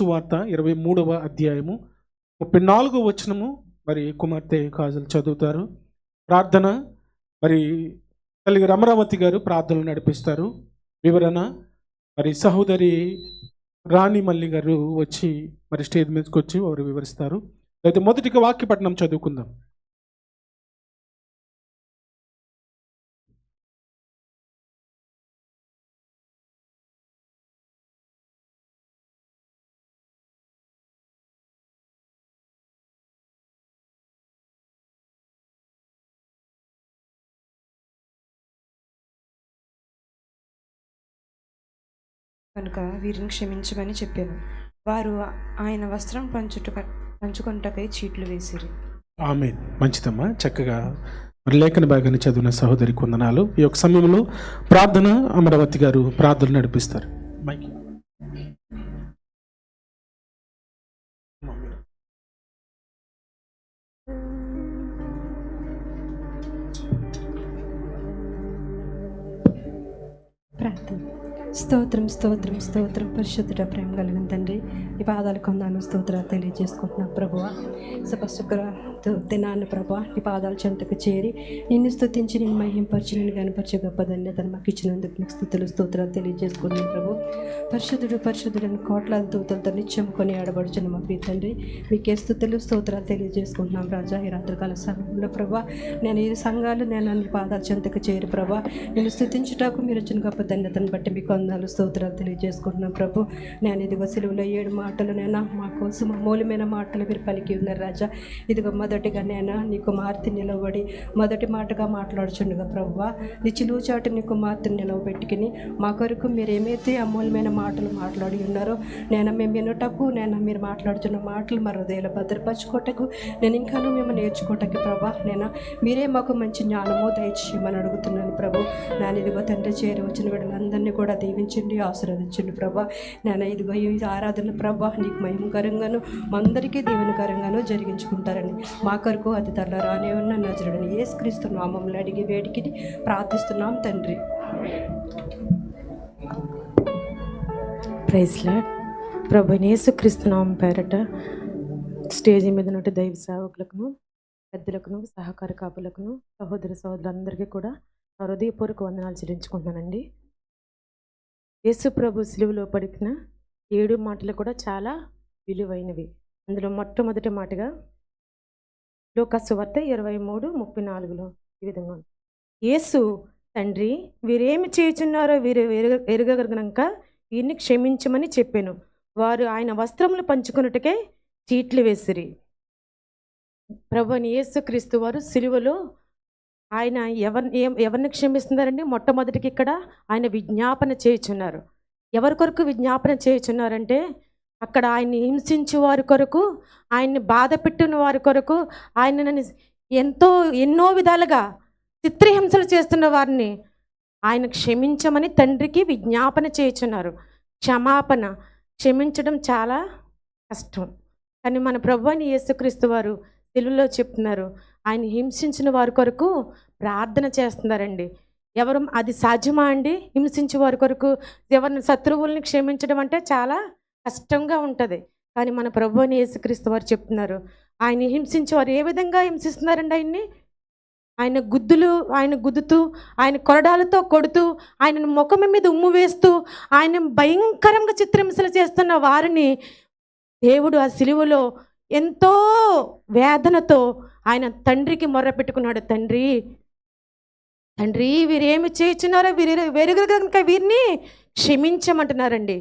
సువార్త 23వ అధ్యాయము 34వ వచనము మరి కుమార్తె కాజల్ చదువుతారు. ప్రార్థన మరి తల్లి రమరావతి గారు ప్రార్థనలు నడిపిస్తారు. వివరణ మరి సహోదరి రాణి మల్లి గారు వచ్చి మరి స్టేజ్ మీదకి వచ్చి వారు వివరిస్తారు. అయితే మొదటిగా వాక్యపట్నం చదువుకుందాం. కనుక వీరిని క్షమించమని చెప్పాను. వారు ఆయన వస్త్రం పంచుకొనుటకై చీట్లు వేసిరి. ఆమేన్. మంచిదమ్మా, చక్కగా మరి లేఖన భాగాన్ని చదివిన సహోదరికి వందనాలు. ఈ యొక్క సమయంలో ప్రార్థన అమరావతి గారు ప్రార్థన నడిపిస్తారు. ప్రార్థన. స్తోత్రం స్తోత్రం స్తోత్రం. పరిశుద్ధుడ, ప్రేమ కలిగిన తండ్రి, ఈ పాదాలు కొందాను స్తోత్రాలు తెలియజేసుకుంటున్నాను ప్రభువా. దినాన్ని ప్రభా నీ పాదాల చెంతకు చేరి నిన్ను స్తుతించి నిన్ను మహింపరిచి నిన్ను కనపరిచే గొప్ప ధన్యతను మాకు ఇచ్చినందుకు నీకు స్తుతులు స్తోత్రాలు తెలియజేసుకున్నాను ప్రభు. పరిశుద్ధుడు పరిశుద్ధుడని కోట్లాది దూతలతో నిత్యం కొని ఆడబడుచున్న మా ప్రియ తండ్రి, మీకే స్తుతులు స్తోత్రాలు తెలియజేసుకుంటున్నాం రాజా. ఈ రాత్రికాల సమయంలో ప్రభా నేను ఈ సంఘాలు నేను నీ పాదాల చెంతకు చేరి ప్రభా నిన్ను స్తుతించుటకు మీరు వచ్చిన గొప్ప ధన్యతను బట్టి మీకు వందనాలు స్తోత్రాలు తెలియజేసుకుంటున్నాం ప్రభు. నేను ఇదిగో సిలువలో 7 మాటలు నేను మా కోసం అమూల్యమైన మాటలు మీరు పలికి ఉన్నారు రాజా. ఇదిగో మొదటిగా నేను నీ కుమార్తె నిలబడి మొదటి మాటగా మాట్లాడుచుండగా ప్రభువా, నీ చిలువుచాటు నీ కుమార్తెను నిలవబెట్టుకుని మా కొరకు మీరు ఏమైతే అమూల్యమైన మాటలు మాట్లాడి ఉన్నారో నేను మేము వినుటకు మీరు మాట్లాడుతున్న మాటలు మా హృదయాలు భద్రపరచుకోటకు నేను ఇంకాను మేము నేర్చుకోవటానికి ప్రభా మీరే మాకు మంచి జ్ఞానము దయచేయమని అడుగుతున్నాను ప్రభు. నేను ఇదిగో తండ్రి చేరి వచ్చిన వీళ్ళందరినీ కూడా దీవించండి, ఆశీర్వదించండి ప్రభా. నేను ఇదిగో ఈ ఆరాధన ప్రభా నీకు మహిమకరంగాను అందరికీ దీవెనకరంగాను జరిగించుకుంటారని మా కొరకు అతి త్వరలో రానే ఉన్న నజరుడని యేసుక్రీస్తు నామములో అడిగి వేడికి ప్రార్థిస్తున్నాం తండ్రి. Praise Lord. ప్రభువైన యేసుక్రీస్తు నామం పేరట స్టేజి మీద ఉన్నట్టు దైవ సేవకులకును పెద్దలకును సహకార కాపులకును సహోదర సహోదరులందరికీ కూడా హృదయపూర్వక వందనాలు చెల్లించుకుంటున్నానండి. యేసు ప్రభు సిలువలో పలికిన 7 మాటలు కూడా చాలా విలువైనవి. అందులో మొట్టమొదటి మాటగా లూకాసు వార్త 23:34 ఈ విధంగా ఉంది. యేసు, తండ్రి వీరేమి చేయుచున్నారో వీరు ఎరుగగనక వీరిని క్షమించమని చెప్పాను. వారు ఆయన వస్త్రములు పంచుకొనుటకే చీట్లు వేసిరి. ప్రభువైన యేసుక్రీస్తు వారు సిలువలో ఆయన ఎవరిని క్షమిస్తున్నారండి? మొట్టమొదటికి ఇక్కడ ఆయన విజ్ఞాపన చేయుచున్నారు. ఎవరి కొరకు విజ్ఞాపన చేయుచున్నారంటే అక్కడ ఆయన్ని హింసించే వారి కొరకు, ఆయన్ని బాధ పెట్టిన వారి కొరకు, ఆయనని ఎన్నో విధాలుగా చిత్రహింసలు చేస్తున్న వారిని ఆయన క్షమించమని తండ్రికి విజ్ఞాపన చేయుచున్నారు. క్షమించడం చాలా కష్టం. కానీ మన ప్రభువైన యేసుక్రీస్తు వారు తెలుగులో చెప్తున్నారు, ఆయన హింసించిన వారి కొరకు ప్రార్థన చేస్తున్నారండి. అది సాధ్యమా అండి? హింసించే వారి కొరకు ఎవరిని శత్రువుల్ని క్షమించడం అంటే చాలా కష్టంగా ఉంటుంది. కానీ మన ప్రభువైన యేసుక్రీస్తు వారు చెప్తున్నారు, ఆయన హింసించే వారు ఏ విధంగా హింసిస్తున్నారండి ఆయన్ని? ఆయన గుద్దుతూ, ఆయన కొరడాలతో కొడుతూ, ఆయన ముఖం మీద ఉమ్ము వేస్తూ, ఆయన భయంకరంగా చిత్రహింసలు చేస్తున్న వారిని దేవుడు ఆ సిలువలో ఎంతో వేదనతో ఆయన తండ్రికి మొర్ర పెట్టుకున్నాడు. తండ్రి వీరేమి చేయుచున్నారో వేరుగా కనుక వీరిని క్షమించమంటున్నారండి.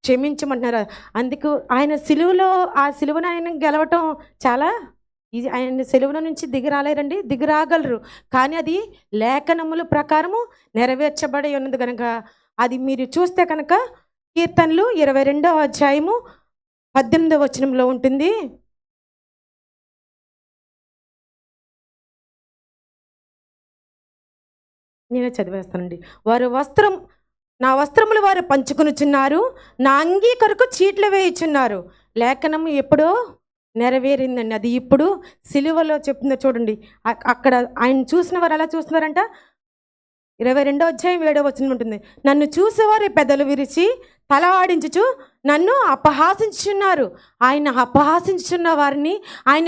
క్షమించమంటున్నారు. అందుకు ఆయన సిలువలో ఆ సిలువను ఆయన గెలవటం చాలా ఈజీ. ఆయన సిలువలో నుంచి దిగిరాలేరండి, దిగిరాగలరు. కానీ అది లేఖనముల ప్రకారము నెరవేర్చబడి ఉన్నది కనుక అది మీరు చూస్తే కనుక కీర్తనలు 22వ అధ్యాయము 18వ వచనంలో ఉంటుంది. నేనే చదివేస్తానండి. నా వస్త్రములు వారు పంచుకొనుచున్నారు, నా అంగీ కొరకు చీట్లు వేయుచున్నారు. లేఖనం ఎప్పుడో నెరవేరిందండి. అది ఇప్పుడు సిలువలో చెప్తుందో చూడండి. అక్కడ ఆయన చూసిన వారు ఎలా చూస్తున్నారంట? 22వ అధ్యాయం 7వ వచనం ఉంటుంది. నన్ను చూసేవారు పెదలు విరిచి తల ఆడించుచు నన్ను అపహాసించున్నారు. ఆయన అపహాసించున్న వారిని, ఆయన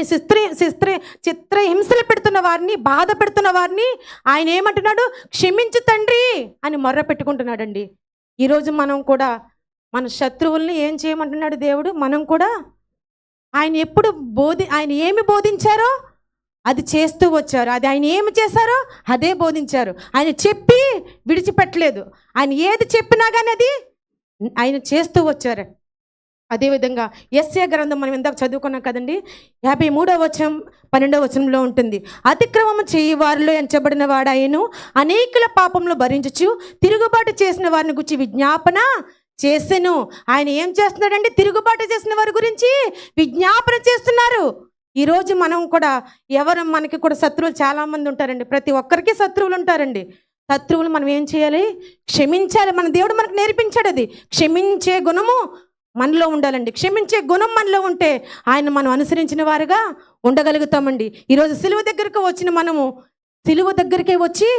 చిత్రహింసలు పెడుతున్న వారిని, బాధ పెడుతున్న వారిని ఆయన ఏమంటున్నాడు? క్షమించు తండ్రి అని మొర్ర పెట్టుకుంటున్నాడండి. ఈరోజు మనం కూడా మన శత్రువుల్ని ఏం చేయమంటున్నాడు దేవుడు? మనం కూడా ఆయన ఏమి బోధించారో అది చేస్తూ వచ్చారు. అది ఆయన ఏమి చేశారో అదే బోధించారు. ఆయన చెప్పి విడిచిపెట్టలేదు. ఆయన ఏది చెప్పినా కానీ అది ఆయన చేస్తూ వచ్చారు. అదేవిధంగా యెషయా గ్రంథం మనం ఇందాక చదువుకున్నాం కదండి, 53వ వచనం 12వ వచనంలో ఉంటుంది. అతిక్రమము చేయి వారిలో ఎంచబడిన వాడాయను, అనేకుల పాపములు భరించుచు తిరుగుబాటు చేసిన వారిని గురించి విజ్ఞాపన చేసెను. ఆయన ఏం చేస్తున్నాడండి? తిరుగుబాటు చేసిన వారి గురించి విజ్ఞాపన చేస్తున్నారు. ఈరోజు మనం కూడా మనకి కూడా శత్రువులు చాలామంది ఉంటారండి. ప్రతి ఒక్కరికి శత్రువులు ఉంటారండి. శత్రువులు మనం ఏం చేయాలి? క్షమించాలి. మన దేవుడు మనకు నేర్పించాడు. అది క్షమించే గుణము మనలో ఉండాలండి. క్షమించే గుణం మనలో ఉంటే ఆయన మనం అనుసరించిన వారుగా ఉండగలుగుతామండి. ఈరోజు సిలువ దగ్గరకు వచ్చిన మనము సిలువ దగ్గరికే వచ్చి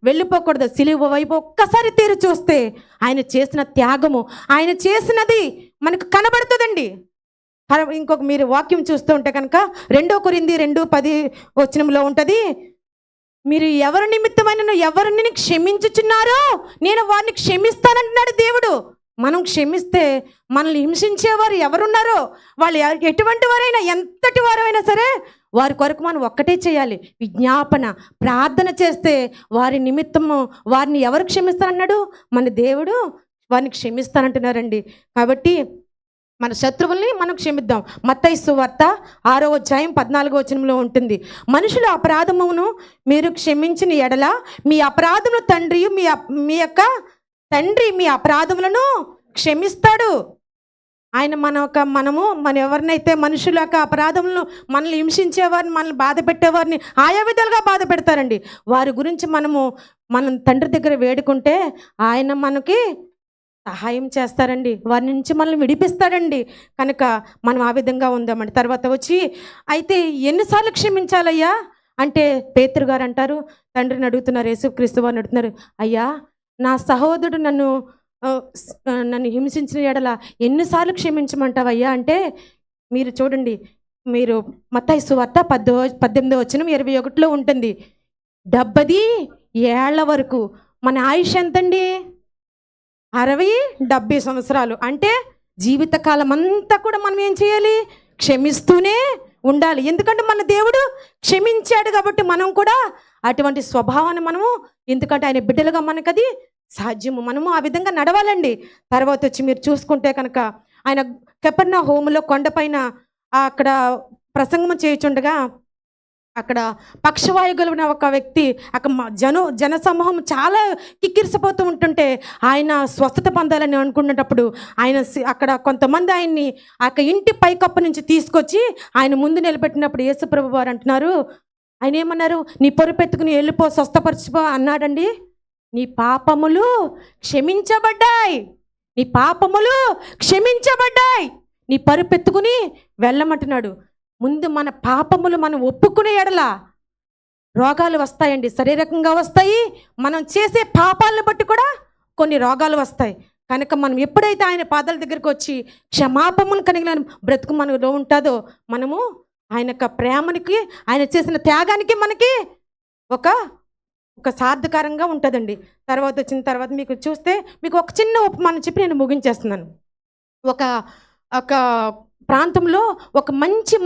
వెళ్ళిపోకూడదు. సిలువ వైపు ఒక్కసారి తీరు చూస్తే ఆయన చేసిన త్యాగము, ఆయన చేసినది మనకు కనబడుతుందండి. ఇంకొక మీరు వాక్యం చూస్తూ ఉంటే కనుక 2 కొరింథీ 2:10 వచనంలో ఉంటుంది. మీరు ఎవరి నిమిత్తమైన ఎవరిని క్షమించుచున్నారో నేను వారిని క్షమిస్తానంటున్నాడు దేవుడు. మనం క్షమిస్తే మనల్ని హింసించేవారు ఎవరున్నారో వాళ్ళు ఎటువంటి వారైనా, ఎంతటి వారైనా సరే వారి కొరకు మనం ఒక్కటే చేయాలి, విజ్ఞాపన, ప్రార్థన చేస్తే వారి నిమిత్తము వారిని ఎవరు క్షమిస్తానన్నాడు? మన దేవుడు వారిని క్షమిస్తానంటున్నారండి. కాబట్టి మన శత్రువుల్ని మనం క్షమిద్దాం. మత్తయి సువార్త 6వ అధ్యాయం 14వ వచనంలో ఉంటుంది. మనుషుల అపరాధమును మీరు క్షమించిన ఎడల మీ అపరాధమును మీ యొక్క తండ్రి మీ అపరాధములను క్షమిస్తాడు. ఆయన మన ఎవరినైతే మనుషుల యొక్క అపరాధములను, మనల్ని హింసించేవారిని, మనల్ని బాధ పెట్టేవారిని ఆయా విధాలుగా బాధ పెడతారండి. వారి గురించి మనం తండ్రి దగ్గర వేడుకుంటే ఆయన మనకి సహాయం చేస్తారండి. వారి నుంచి మనల్ని విడిపిస్తాడండి. కనుక మనం ఆ విధంగా ఉందామండి. తర్వాత వచ్చి అయితే ఎన్నిసార్లు క్షమించాలయ్యా అంటే పేతురు గారు అంటారు, తండ్రిని అడుగుతున్నారు, యేసుక్రీస్తు వారిని అడుగుతున్నారు, అయ్యా నా సహోదరుడు నన్ను హింసించిన ఎడల ఎన్నిసార్లు క్షమించమంటావయ్యా అంటే, మీరు చూడండి, మీరు మత్తయి సువార్త 18వ వచనం 21లో ఉంటుంది. 70 ఏళ్ల వరకు మన ఆయుష్ ఎంతండి? 60-70 సంవత్సరాలు. అంటే జీవితకాలం అంతా కూడా మనం ఏం చేయాలి? క్షమిస్తూనే ఉండాలి. ఎందుకంటే మన దేవుడు క్షమించాడు కాబట్టి మనం కూడా అటువంటి స్వభావాన్ని ఎందుకంటే ఆయన బిడ్డలుగా మనకది సాధ్యము. మనము ఆ విధంగా నడవాలండి. తర్వాత వచ్చి మీరు చూసుకుంటే కనుక ఆయన కపెర్నహూములో కొండపైన అక్కడ ప్రసంగం చేయుచుండగా అక్కడ పక్షవాయుగలిగిన ఒక వ్యక్తి, అక్కడ జనసమూహం చాలా కిక్కిరిసిపోతూ ఉంటుంటే ఆయన స్వస్థత పొందాలని అనుకున్నప్పుడు అక్కడ కొంతమంది ఆయన్ని ఇంటి పైకప్పు నుంచి తీసుకొచ్చి ఆయన ముందు నిలబెట్టినప్పుడు యేసుప్రభు వారు అంటున్నారు, ఆయన ఏమన్నారు? నీ పొరుపెత్తుకుని వెళ్ళిపో, స్వస్థపరచిపో అన్నాడండి. నీ పాపములు క్షమించబడ్డాయి, నీ పాపములు క్షమించబడ్డాయి, నీ పరుపెత్తుకుని వెళ్ళమంటున్నాడు. ముందు మన పాపములు మనం ఒప్పుకునే ఎడల రోగాలు వస్తాయండి, శారీరకంగా వస్తాయి. మనం చేసే పాపాలను బట్టి కూడా కొన్ని రోగాలు వస్తాయి. కనుక మనం ఎప్పుడైతే ఆయన పాదాల దగ్గరికి వచ్చి క్షమాపణను కలిగిన బ్రతుకు మనలో ఉంటుందో, మనము ఆయన యొక్క ప్రేమనికి, ఆయన చేసిన త్యాగానికి మనకి ఒక సార్థకరంగా ఉంటుందండి. తర్వాత వచ్చిన తర్వాత మీకు చూస్తే మీకు ఒక చిన్న ఉపమానం చెప్పి నేను ముగించేస్తున్నాను. ఒక ప్రాంతంలో ఒక మంచి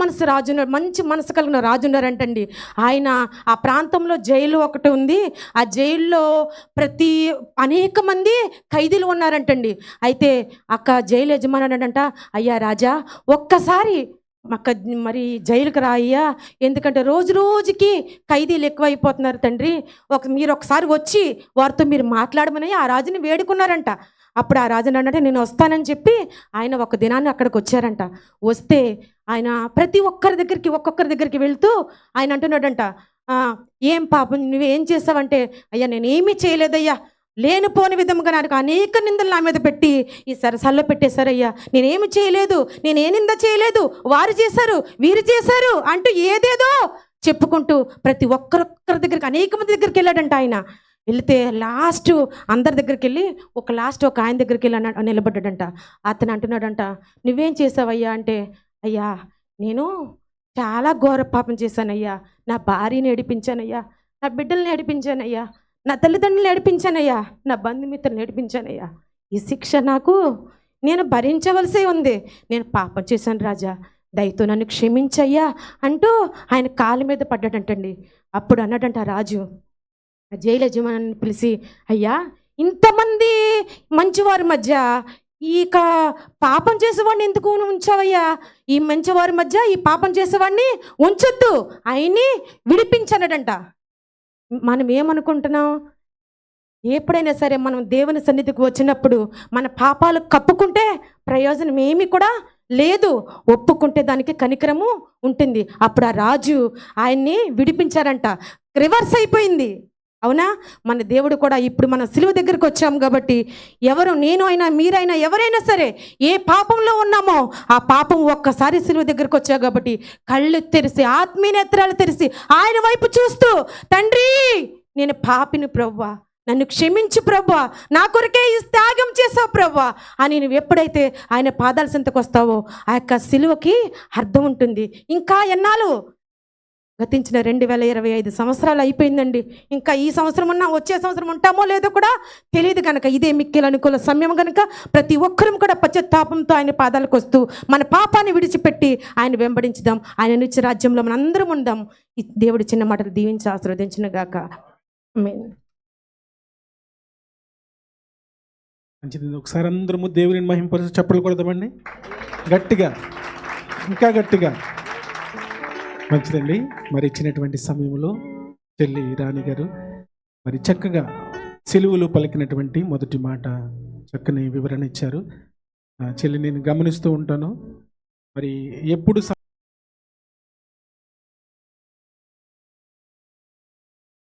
మనసు కలిగిన రాజు ఉన్నారంటండి. ఆయన ఆ ప్రాంతంలో జైలు ఒకటి ఉంది. ఆ జైల్లో అనేక మంది ఖైదీలు ఉన్నారంటండి. అయితే జైలు యజమానుడంట, అయ్యా రాజా, ఒక్కసారి మరి జైలుకి రాయ్యా, ఎందుకంటే రోజు రోజుకి ఖైదీలు ఎక్కువైపోతున్నారు తండ్రి, మీరు ఒకసారి వచ్చి వారితో మీరు మాట్లాడమని ఆ రాజుని వేడుకున్నారంట. అప్పుడు ఆ రాజు అంటే నేను వస్తానని చెప్పి ఆయన ఒక దినాన్ని అక్కడికి వచ్చారంట. వస్తే ఆయన ఒక్కొక్కరి దగ్గరికి వెళ్తూ ఆయన అంటున్నాడంట, ఏం పాపం నువ్వేం చేసావంటే, అయ్యా నేనేమీ చేయలేదయ్యా, లేనిపోని విధముగా నాకు అనేక నిందలు నా మీద పెట్టి ఈ సరసాల్లో పెట్టేశారయ్యా, నేనేమి చేయలేదు, నేనే నింద చేయలేదు, వారు చేశారు, వీరు చేశారు అంటూ ఏదేదో చెప్పుకుంటూ ప్రతి ఒక్కరి దగ్గరికి అనేక మంది దగ్గరికి వెళ్ళాడంట. ఆయన వెళితే లాస్ట్ అందరి దగ్గరికి వెళ్ళి ఒక ఆయన దగ్గరికి వెళ్ళి నిలబడ్డాడంట. అతను అంటున్నాడంట, నువ్వేం చేసావయ్యా అంటే, అయ్యా నేను చాలా ఘోర పాపం చేశానయ్యా, నా భార్యని ఏడిపించానయ్యా, నా బిడ్డల్ని ఏడిపించానయ్యా, నా తల్లిదండ్రులను ఏడిపించానయ్యా, నా బంధుమిత్రులను ఏడిపించానయ్యా, ఈ శిక్ష నాకు నేను భరించవలసి ఉంది, నేను పాపం చేశాను రాజా, దయతో నన్ను క్షమించయ్యా అంటూ ఆయన కాళ్ళ మీద పడ్డాడంటండి. అప్పుడు అన్నాడంట రాజు జైలు యజమాని పిలిచి, అయ్యా ఇంతమంది మంచివారి మధ్య ఇక పాపం చేసేవాడిని ఎందుకు ఉంచావయ్యా, ఈ మంచివారి మధ్య ఈ పాపం చేసేవాడిని ఉంచొద్దు, ఆయన్ని విడిపించనడంట. మనం ఏమనుకుంటున్నాం, ఎప్పుడైనా సరే మనం దేవుని సన్నిధికి వచ్చినప్పుడు మన పాపాలు కప్పుకుంటే ప్రయోజనం ఏమీ కూడా లేదు, ఒప్పుకుంటే దానికి కనికరము ఉంటుంది. అప్పుడు ఆ రాజు ఆయన్ని విడిపించారంట. రివర్స్ అయిపోయింది. అవునా? మన దేవుడు కూడా ఇప్పుడు మన సిలువ దగ్గరికి వచ్చాము కాబట్టి ఎవరు, నేను అయినా మీరైనా ఎవరైనా సరే ఏ పాపంలో ఉన్నామో ఆ పాపం ఒక్కసారి సిలువ దగ్గరికి వచ్చా కాబట్టి కళ్ళు తెరిచి ఆత్మీయ నేత్రాలు తెరిచి ఆయన వైపు చూస్తూ, తండ్రి నేను పాపిని ప్రభువా, నన్ను క్షమించు ప్రభువా, నా కొరకే ఈ త్యాగం చేసావు ప్రభువా అని నువ్వు ఎప్పుడైతే ఆయన పాదాల చెంతకు వస్తావో ఆ యొక్క సిలువకి అర్థం ఉంటుంది. ఇంకా ఎన్నాళ్ళు గతించిన 2025 సంవత్సరాలు అయిపోయిందండి. ఇంకా ఈ సంవత్సరం ఉన్నా వచ్చే సంవత్సరం ఉంటామో లేదో కూడా తెలియదు కనుక ఇదే మిక్కిలి అనుకూల సమయం కనుక ప్రతి ఒక్కరం కూడా పశ్చాత్తాపంతో ఆయన పాదాలకు వస్తూ మన పాపాన్ని విడిచిపెట్టి ఆయన వెంబడించుదాం. ఆయన నిత్య రాజ్యంలో మన అందరం ఉందాం. ఈ దేవుడి చిన్న మాటలు దీవించి ఆశీర్వదించిన గాక. ఆమేన్. మంచిది. ఒకసారి అందరము దేవుని మహింపరిచి చప్పట్లు కొడదామండి గట్టిగా, ఇంకా గట్టిగా. మంచిదండి. మరి ఇచ్చినటువంటి సమయంలో చెల్లి రాణి గారు మరి చక్కగా సిలువలో పలికినటువంటి మొదటి మాట చక్కని వివరణ ఇచ్చారు. చెల్లి నేను గమనిస్తూ ఉంటాను, మరి ఎప్పుడు